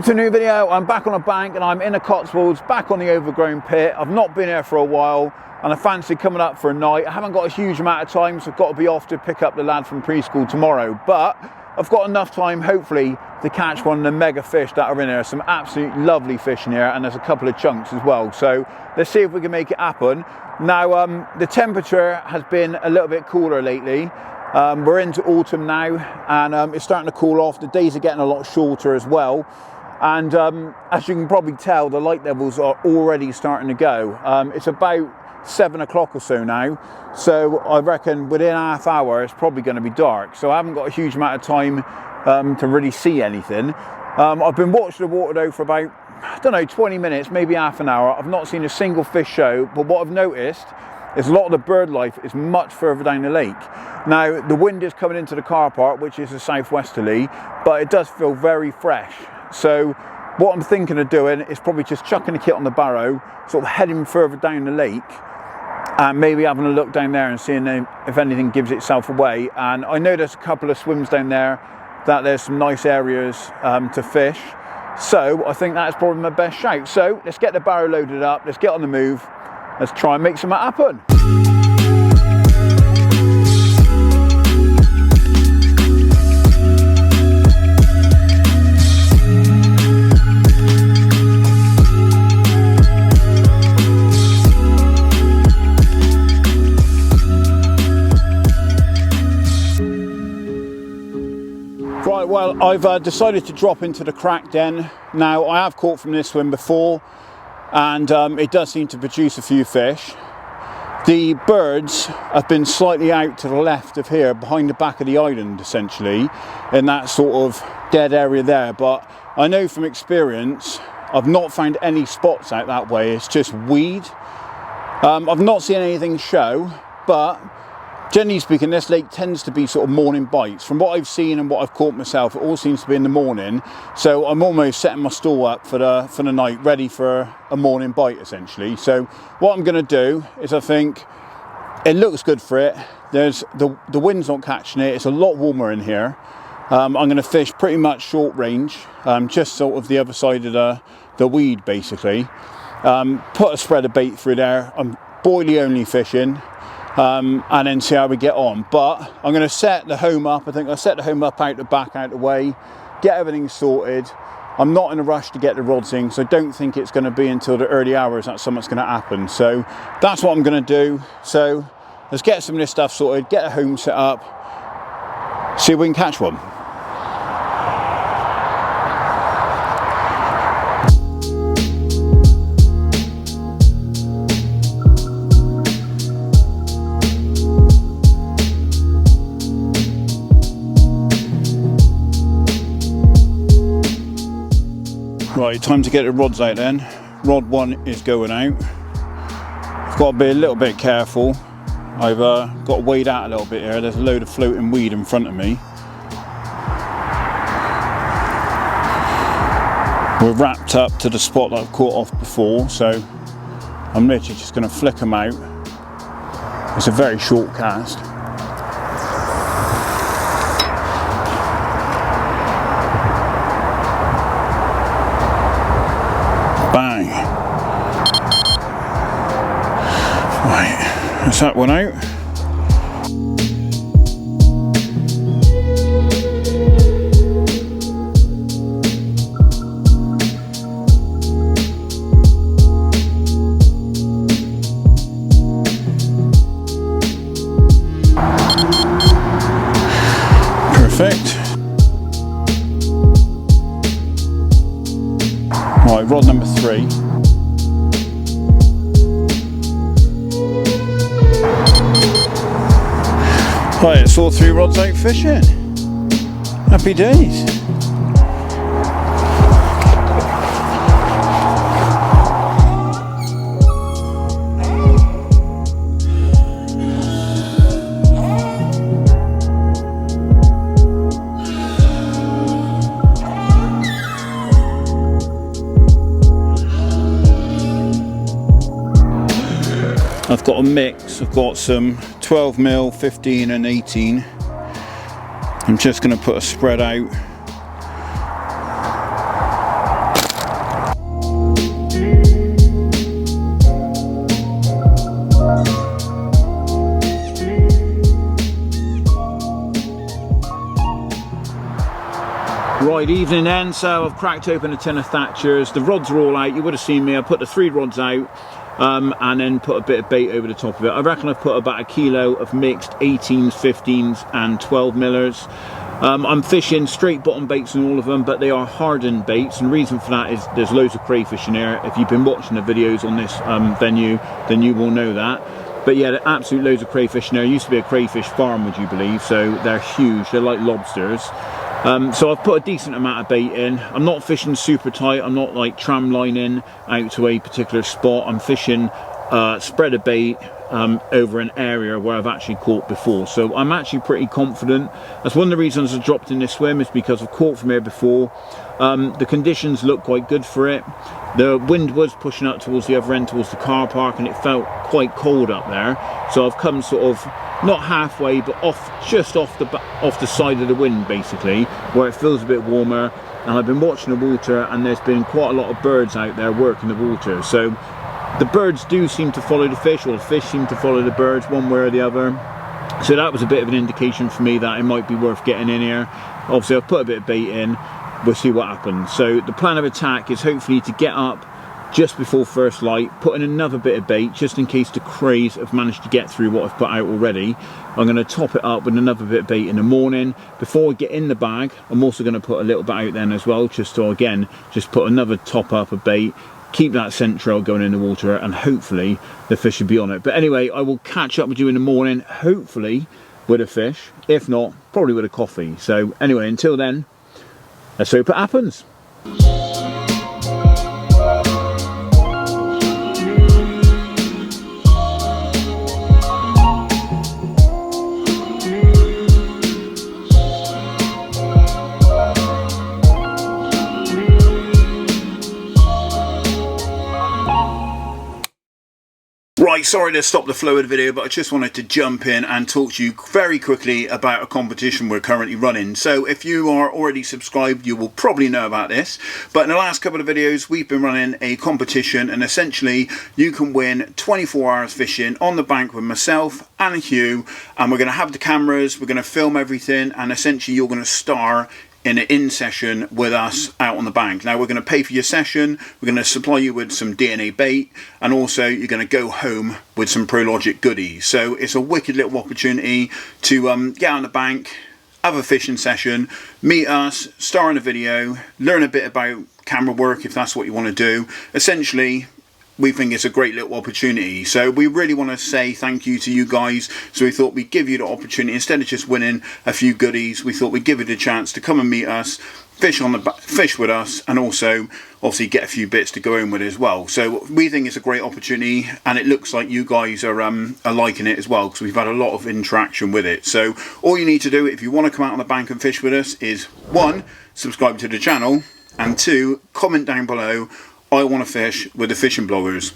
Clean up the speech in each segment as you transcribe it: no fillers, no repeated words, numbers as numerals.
Welcome to a new video. I'm back on a bank and I'm in the Cotswolds, back on the overgrown pit. I've not been here for a while and I fancy coming up for a night. I haven't got a huge amount of time, so I've got to be off to pick up the lad from preschool tomorrow, but I've got enough time hopefully to catch one of the mega fish that are in here. Some absolutely lovely fish in here, and there's a couple of chunks as well, so let's see if we can make it happen. Now the temperature has been a little bit cooler lately. We're into autumn now and it's starting to cool off. The days are getting a lot shorter as well, and as you can probably tell, the light levels are already starting to go. It's about 7 o'clock or so now, so I reckon within half hour it's probably going to be dark, so I haven't got a huge amount of time to really see anything. I've been watching the water though for about, I don't know, 20 minutes, maybe half an hour. I've not seen a single fish show, but what I've noticed is a lot of the bird life is much further down the lake. Now the wind is coming into the car park, which is a southwesterly, but it does feel very fresh. So what I'm thinking of doing is probably just chucking the kit on the barrow, sort of heading further down the lake and maybe having a look down there and seeing if anything gives itself away. And I know there's a couple of swims down there that there's some nice areas to fish, so I think that's probably my best shout. So let's get the barrow loaded up, let's get on the move, let's try and make something happen. Right, well, I've decided to drop into the crack den. Now, I have caught from this swim before, and it does seem to produce a few fish. The birds have been slightly out to the left of here, behind the back of the island, essentially, in that sort of dead area there. But I know from experience, I've not found any spots out that way. It's just weed. I've not seen anything show, but generally speaking, this lake tends to be sort of morning bites. From what I've seen and what I've caught myself, it all seems to be in the morning. So I'm almost setting my stall up for the night, ready for a morning bite, essentially. So what I'm going to do is, I think it looks good for it. There's the wind's not catching it. It's a lot warmer in here. I'm going to fish pretty much short range, just sort of the other side of the weed, basically. Put a spread of bait through there. I'm boilie only fishing. And then see how we get on. But I'm going to set the home up. I think I'll set the home up out the back, out the way, get everything sorted. I'm not in a rush to get the rods in, so I don't think it's going to be until the early hours that something's going to happen. So that's what I'm going to do. So let's get some of this stuff sorted, get the home set up, see if we can catch one. Right, time to get the rods out then. Rod 1 is going out. I've got to be a little bit careful. I've got to wade out a little bit here. There's a load of floating weed in front of me. We're wrapped up to the spot that I've caught off before, so I'm literally just going to flick them out. It's a very short cast. Bang. Right, that's that one out. Perfect. Right, rod number 3. Right, it's all 3 rods out fishing. Happy days. I've got a mix. I've got some 12mm, 15 and 18. I'm just going to put a spread out. Right, evening then, so I've cracked open a tin of Thatchers. The rods are all out. You would have seen me. I put the 3 rods out and then put a bit of bait over the top of it. I reckon I've put about 1 kilo of mixed 18s, 15s and 12 millers. I'm fishing straight bottom baits on all of them, but they are hardened baits, and the reason for that is there's loads of crayfish in here. If you've been watching the videos on this venue, then you will know that. But yeah, there are absolute loads of crayfish in there. It used to be a crayfish farm, would you believe? So they're huge. They're like lobsters. So I've put a decent amount of bait in. I'm not fishing super tight. I'm not like tram lining out to a particular spot. I'm fishing spread of bait over an area where I've actually caught before. So I'm actually pretty confident. That's one of the reasons I dropped in this swim, is because I've caught from here before. The conditions look quite good for it. The wind was pushing up towards the other end, towards the car park, and it felt quite cold up there. So I've come sort of not halfway, but just off the side of the wind, basically, where it feels a bit warmer. And I've been watching the water, and there's been quite a lot of birds out there working the water. So the birds do seem to follow the fish, or the fish seem to follow the birds, one way or the other. So that was a bit of an indication for me that it might be worth getting in here. Obviously I've put a bit of bait in. We'll see what happens. So the plan of attack is hopefully to get up just before first light, put in another bit of bait just in case the crays have managed to get through what I've put out already. I'm going to top it up with another bit of bait in the morning. Before we get in the bag, I'm also going to put a little bit out then as well, just to again just put another top up of bait, keep that scent trail going in the water, and hopefully the fish should be on it. But anyway, I will catch up with you in the morning, hopefully with a fish. If not, probably with a coffee. So anyway, until then, let's hope it happens. Right, sorry to stop the flow of the video, but I just wanted to jump in and talk to you very quickly about a competition we're currently running. So if you are already subscribed, you will probably know about this, but in the last couple of videos we've been running a competition, and essentially you can win 24 hours fishing on the bank with myself and Hugh, and we're going to have the cameras, we're going to film everything, and essentially you're going to star in an in-session with us out on the bank. Now we're going to pay for your session, we're going to supply you with some DNA bait, and also you're going to go home with some ProLogic goodies. So it's a wicked little opportunity to get on the bank, have a fishing session, meet us, star in a video, learn a bit about camera work if that's what you want to do. Essentially, we think it's a great little opportunity. So we really want to say thank you to you guys. So we thought we'd give you the opportunity, instead of just winning a few goodies, we thought we'd give you the chance to come and meet us, fish with us, and also obviously get a few bits to go in with as well. So we think it's a great opportunity, and it looks like you guys are liking it as well, because we've had a lot of interaction with it. So all you need to do if you want to come out on the bank and fish with us is 1, subscribe to the channel, and 2, comment down below, I want to fish with the fishing bloggers.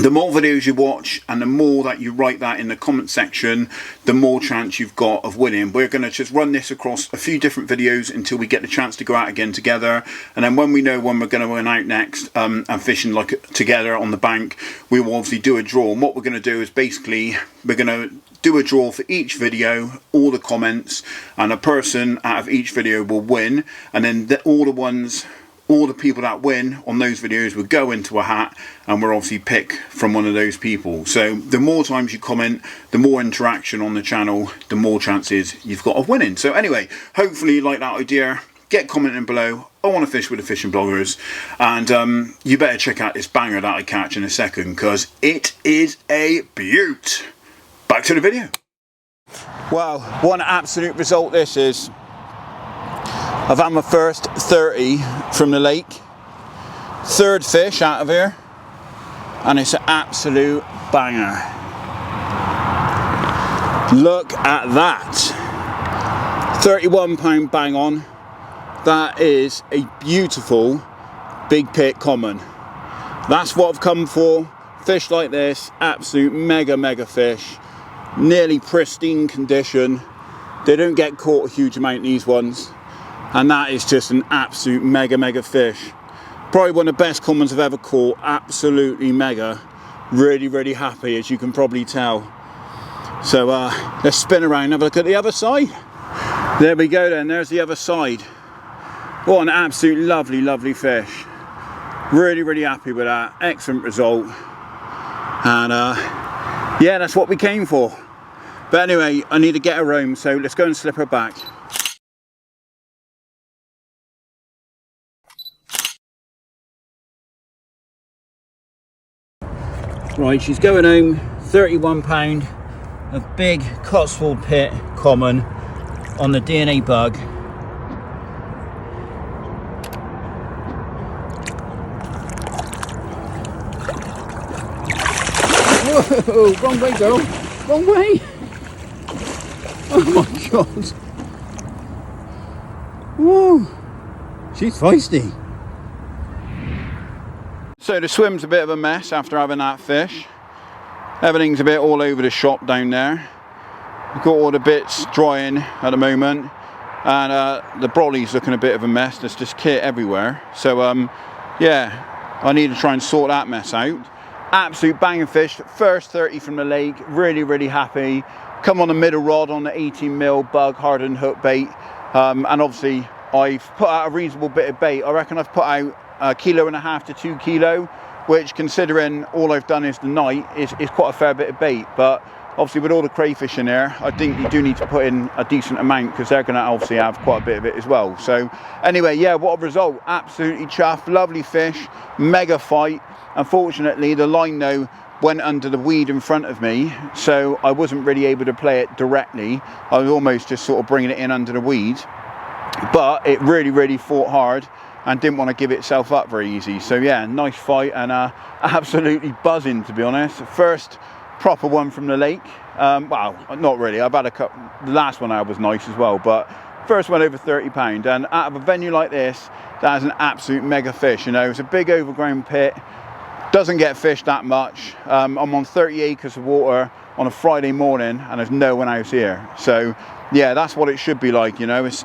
The more videos you watch and the more that you write that in the comment section, the more chance you've got of winning. We're going to just run this across a few different videos until we get the chance to go out again together, and then when we know when we're going to run out next and fishing like together on the bank, we will obviously do a draw. And what we're going to do is basically we're going to do a draw for each video, all the comments, and a person out of each video will win, and then all the people that win on those videos will go into a hat, and we'll obviously pick from one of those people. So the more times you comment, the more interaction on the channel, the more chances you've got of winning. So anyway, hopefully you like that idea. Get commenting below, I want to fish with the fishing bloggers, and you better check out this banger that I catch in a second, because it is a beaut. Back to the video. Wow, what an absolute result this is. I've had my first 30 from the lake, 3rd fish out of here, and it's an absolute banger. Look at that, 31 pound bang on. That is a beautiful big pit common. That's what I've come for. Fish like this, absolute mega fish, nearly pristine condition. They don't get caught a huge amount, these ones. And that is just an absolute mega fish. Probably one of the best commons I've ever caught. Absolutely mega. Really happy, as you can probably tell. So let's spin around and have a look at the other side. There we go then, there's the other side. What an absolute lovely fish. Really, really happy with that. Excellent result. And yeah, that's what we came for. But anyway, I need to get her home, so let's go and slip her back. Right, she's going home. £31 of big Cotswold Pit common on the DNA bug. Whoa, wrong way, girl. Wrong way. Oh my God. Whoa. She's feisty. So the swim's a bit of a mess after having that fish. Everything's a bit all over the shop down there. We've got all the bits drying at the moment. And the brolly's looking a bit of a mess. There's just kit everywhere. So yeah, I need to try and sort that mess out. Absolute banging fish. First 30 from the lake. Really, really happy. Come on the middle rod on the 18mm bug hardened hook bait. And obviously I've put out a reasonable bit of bait. I reckon I've put out 1.5 kilo to 2 kilo, which, considering all I've done is the night, is quite a fair bit of bait. But obviously with all the crayfish in there, I think you do need to put in a decent amount, because they're going to obviously have quite a bit of it as well. So anyway, yeah, what a result. Absolutely chuffed. Lovely fish. Mega fight. Unfortunately, the line though went under the weed in front of me, so I wasn't really able to play it directly. I was almost just sort of bringing it in under the weed, but it really, really fought hard and didn't want to give itself up very easy. So yeah, nice fight, and absolutely buzzing, to be honest. First proper one from the lake. Well, not really. I've had a couple. The last one I was nice as well, but first one over £30. And out of a venue like this, that is an absolute mega fish. You know, it's a big overgrown pit. Doesn't get fished that much. I'm on 30 acres of water on a Friday morning, and there's no one else here. So yeah, that's what it should be like, you know. It's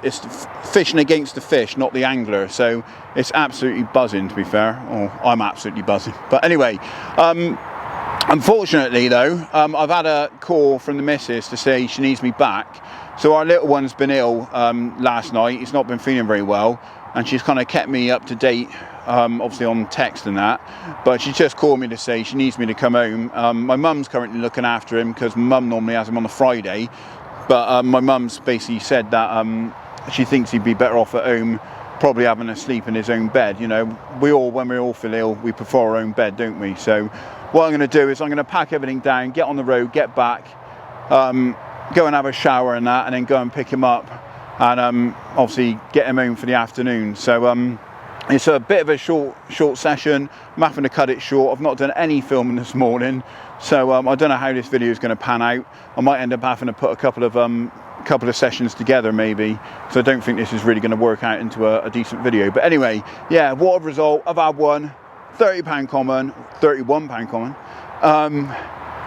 fishing against the fish, not the angler. So it's absolutely buzzing, to be fair. Oh, I'm absolutely buzzing. But anyway, unfortunately though, I've had a call from the missus to say she needs me back. So our little one's been ill last night. He's not been feeling very well, and she's kind of kept me up to date, obviously on text and that. But she just called me to say she needs me to come home. My mum's currently looking after him, because mum normally has him on the Friday. But my mum's basically said that she thinks he'd be better off at home, probably having a sleep in his own bed. You know, when we all feel ill, we prefer our own bed, don't we? So what I'm going to do is I'm going to pack everything down, get on the road, get back, go and have a shower and that, and then go and pick him up, and obviously get him home for the afternoon. So it's a bit of a short session. I'm having to cut it short. I've not done any filming this morning, so I don't know how this video is going to pan out. I might end up having to put a couple of sessions together, maybe, so I don't think this is really going to work out into a decent video. But anyway, yeah, what a result. I've had one £30 common, £31 common.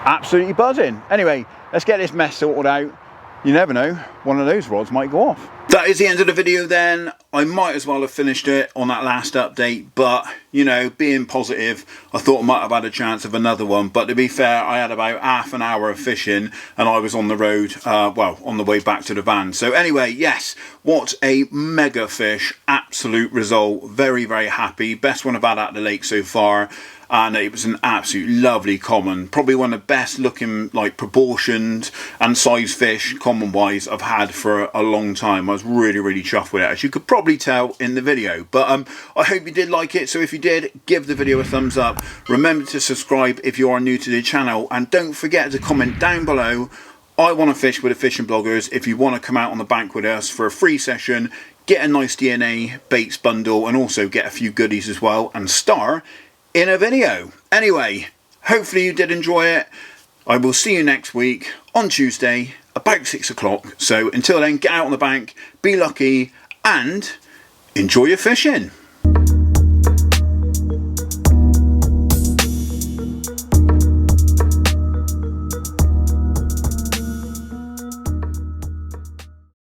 Absolutely buzzing. Anyway, let's get this mess sorted out. You never know, one of those rods might go off. That is the end of the video then. I might as well have finished it on that last update, but, you know, being positive, I thought I might have had a chance of another one. But to be fair, I had about half an hour of fishing, and I was on the road, well, on the way back to the van. So anyway, yes, what a mega fish. Absolute result. Very, very happy. Best one I've had at the lake so far. And it was an absolute lovely common, probably one of the best looking, like, proportioned and size fish common wise I've had for a long time. I was really, really chuffed with it, as you could probably tell in the video. But I hope you did like it. So if you did, give the video a thumbs up. Remember to subscribe if you are new to the channel, and don't forget to comment down below, I want to fish with the fishing bloggers. If you want to come out on the bank with us for a free session, get a nice DNA baits bundle, and also get a few goodies as well, and star in a video. Anyway, hopefully you did enjoy it. I will see you next week on Tuesday about 6 o'clock. So until then, get out on the bank, be lucky, and enjoy your fishing.